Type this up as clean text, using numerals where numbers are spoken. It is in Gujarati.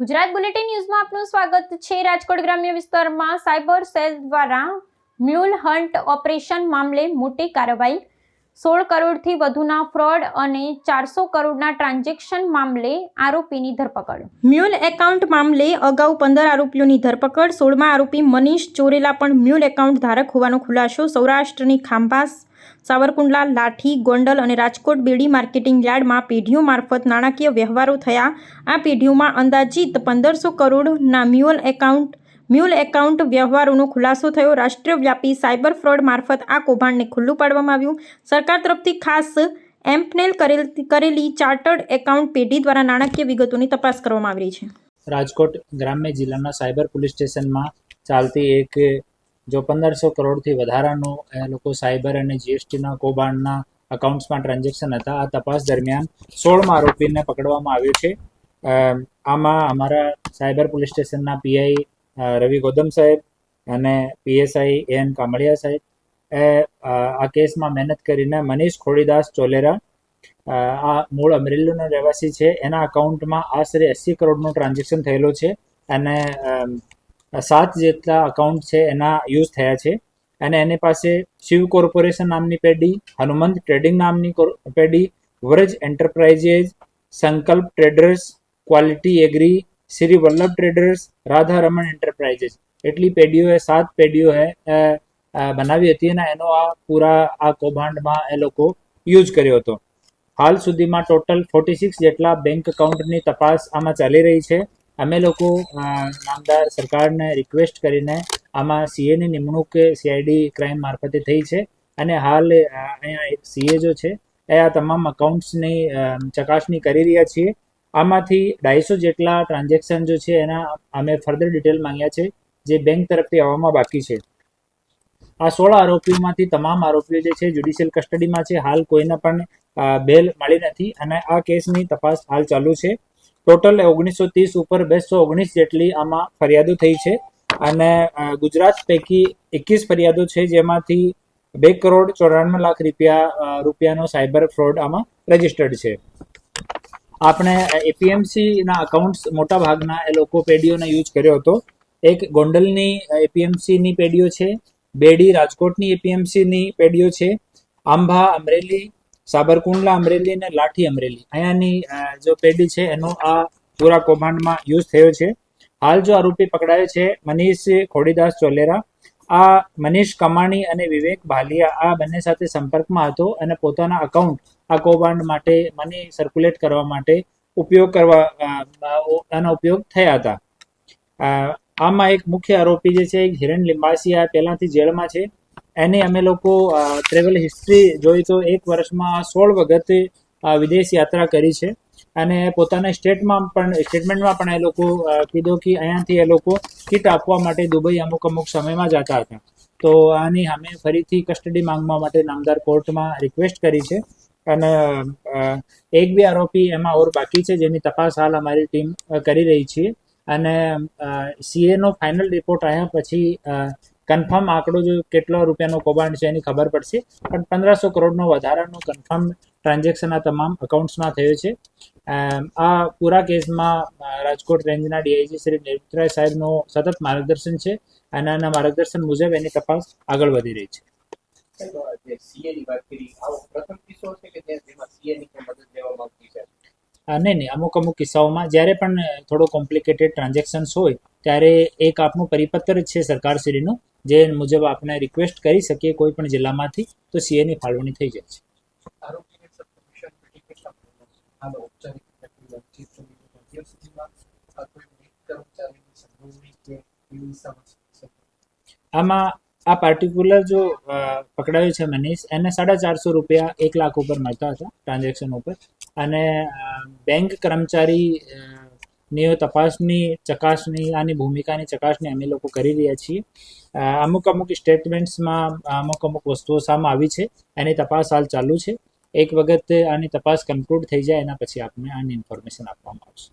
ગુજરાત બુલેટિન ન્યૂઝમાં આપનું સ્વાગત છે। રાજકોટ ગ્રામ્ય વિસ્તારમાં સાયબર સેલ દ્વારા મ્યુલ હન્ટ ઓપરેશન મામલે મોટી કાર્યવાહી। 16 કરોડથી વધુના ફ્રોડ અને 400 કરોડના ટ્રાન્ઝેક્શન મામલે આરોપીની ધરપકડ। મ્યુલ એકાઉન્ટ મામલે અગાઉ 15 આરોપીઓની ધરપકડ। 16મા આરોપી મનીષ ચોરેલા પણ મ્યુલ એકાઉન્ટ ધારક હોવાનો ખુલાસો। સૌરાષ્ટ્રની ખાંભા, સાવરકુંડલા, લાઠી, ગોંડલ અને રાજકોટ બેડી માર્કેટિંગ યાર્ડમાં પેઢીઓ મારફત નાણાકીય વ્યવહારો થયા। આ પેઢીઓમાં અંદાજિત 1500 કરોડના મ્યુલ એકાઉન્ટ વ્યવહારોનો ખુલાસો થયો। રાષ્ટ્રવ્યાપી સાયબર ફ્રોડ મારફત આ કૌભાંડને ખુલ્લું પાડવામાં આવ્યું। સરકાર તરફથી ખાસ એમ્પનેલ કરેલી ચાર્ટર્ડ એકાઉન્ટ પેઢી દ્વારા નાણાકીય વિગતોની તપાસ કરવામાં આવી રહી છે। રાજકોટ ગ્રામ્ય જિલ્લાના સાયબર પોલીસ સ્ટેશનમાં ચાલતી એક જો 1500 કરોડથી વધારાનું એ લોકો સાયબર અને જીએસટીના કૌભાંડના અકાઉન્ટ્સમાં ટ્રાન્ઝેક્શન હતા। આ તપાસ દરમિયાન 16મા આરોપીને પકડવામાં આવ્યો છે। આમાં અમારા સાયબર પોલીસ સ્ટેશનના પીઆઈ રવિ ગૌતમ સાહેબ અને પીએસઆઈ એન કામળિયા સાહેબ આ કેસમાં મહેનત કરીને મનીષ ખોડીદાસ ચોલેરા આ મૂળ અમરેલીનો રહેવાસી છે, એના અકાઉન્ટમાં આશરે 80 કરોડનું ટ્રાન્ઝેક્શન થયેલો છે અને 7 જેટલા અકાઉન્ટ છે એના યુઝ થયા છે। અને એની પાસે શિવ કોર્પોરેશન નામની પેઢી, હનુમંત ટ્રેડિંગ નામની પેઢી, Vraj enterprises, Sankalp traders, quality agri, Shri Vallabh traders, Radha Raman enterprises એટલી પેઢીઓએ 7 પેઢીઓએ બનાવી હતી અને એનો આ કૌભાંડમાં એ લોકો યુઝ કર્યો હતો। હાલ સુધીમાં ટોટલ 46 જેટલા બેંક એકાઉન્ટની તપાસ આમાં ચાલી રહી છે। અમે લોકો નામદાર સરકારને રિક્વેસ્ટ કરીને આમાં સીએની નિમણૂક સીઆઈડી ક્રાઇમ મારફતે થઈ છે અને હાલ અહીંયા એક સીએ જો છે એ આ તમામ અકાઉન્ટ્સની ચકાસણી કરી રહ્યા છીએ। આમાંથી 250 જેટલા ટ્રાન્ઝેક્શન જો છે એના અમે ફર્ધર ડિટેલ માંગ્યા છે જે બેંક તરફથી આવવામાં બાકી છે। આ 16 આરોપીઓમાંથી તમામ આરોપીઓ જે છે જ્યુડિશિયલ કસ્ટડીમાં છે। હાલ કોઈને પણ બેલ મળી નથી અને આ કેસની તપાસ હાલ ચાલુ છે। ટોટલ 1930 ઉપર 219 જેટલી આમાં ફરિયાદો થઈ છે અને ગુજરાત પૈકી 21 ફરિયાદો છે જેમાંથી 2 કરોડ 94 લાખ રૂપિયાનો સાયબર ફ્રોડ આમાં રજીસ્ટર્ડ છે। આપણે એપીએમસીના અકાઉન્ટ્સ મોટા ભાગના એ લોકો પેઢીઓને યુઝ કર્યો હતો। એક ગોંડલની એપીએમસીની પેઢીઓ છે, બેડી રાજકોટની એપીએમસીની પેઢીઓ છે, આંબા અમરેલી, સાબરકુંડલા અમરેલી અને લાઠી અમરેલી અહીંયાની જો પેઢી છે એનો આ પૂરા કૌભાંડમાં યુઝ થયો છે। હાલ જો આરોપી પકડાયો છે મનીષ ખોડીદાસ ચોલેરા, આ મનીષ કમાણી અને વિવેક ભાલિયા આ બંને સાથે સંપર્કમાં હતો અને પોતાના અકાઉન્ટ આ કૌભાંડ માટે મની સર્ક્યુલેટ કરવા માટે એનો ઉપયોગ થયા હતા। આમાં એક મુખ્ય આરોપી જે છે હિરણ લિંબાસિયા પહેલાંથી જેલમાં છે, એની અમે લોકો ટ્રેવલ હિસ્ટ્રી જોઈ તો 1 વર્ષમાં 16 વખત વિદેશ યાત્રા કરી છે અને પોતાના સ્ટેટમેન્ટમાં પણ એ લોકો કીધું કે અહીંયાથી એ લોકો કિટ આપવા માટે દુબઈ અમુક સમયમાં જતા હતા। તો આની અમે ફરીથી કસ્ટડી માંગવા માટે નામદાર કોર્ટમાં રિક્વેસ્ટ કરી છે અને 1-2 આરોપી એમાં ઓર બાકી છે જેની તપાસ હાલ અમારી ટીમ કરી રહી છે અને સીએનો ફાઇનલ રિપોર્ટ આવ્યા પછી કન્ફર્મ આંકડો જો કેટલો રૂપિયાનો કૌભાંડ છે એની ખબર પડશે, પણ 1500 કરોડનો વધારાનો કન્ફર્મ ટ્રાન્ઝેક્શન આ તમામ અકાઉન્ટ્સમાં થયો છે। આ પૂરા કેસમાં રાજકોટ રેન્જના ડીઆઈજી શ્રી નિવૃત્તરાય સાહેબનો સતત માર્ગદર્શન છે અને આના માર્ગદર્શન મુજબ એની તપાસ આગળ વધી રહી છે। નહીં, અમુક કિસ્સાઓમાં જ્યારે પણ થોડો કોમ્પ્લિકેટેડ ટ્રાન્ઝેક્શન્સ હોય ત્યારે એક આપનું પરિપત્ર છે સરકારશ્રીનું જે મુજબ આપણે રિક્વેસ્ટ કરી શકીએ કોઈ પણ જિલ્લામાંથી તો સીએની ફાળવણી થઈ જાય છે। આમાં આ પાર્ટિક્યુલર જો પકડાયો છે મનીષ, એને 450 રૂપિયા 1 લાખ ઉપર મળતા હતા ટ્રાન્ઝેક્શન ઉપર અને બેંક કર્મચારીની તપાસની ચકાસણી આની ભૂમિકાની ચકાસણી અમે લોકો કરી રહ્યા છીએ। અમુક સ્ટેટમેન્ટ્સમાં અમુક વસ્તુઓ સામે આવી છે, એની તપાસ હાલ ચાલુ છે। એક વખત આની તપાસ કન્ક્લુડ થઈ જાય એના પછી આપને આની ઇન્ફોર્મેશન આપવામાં આવશે।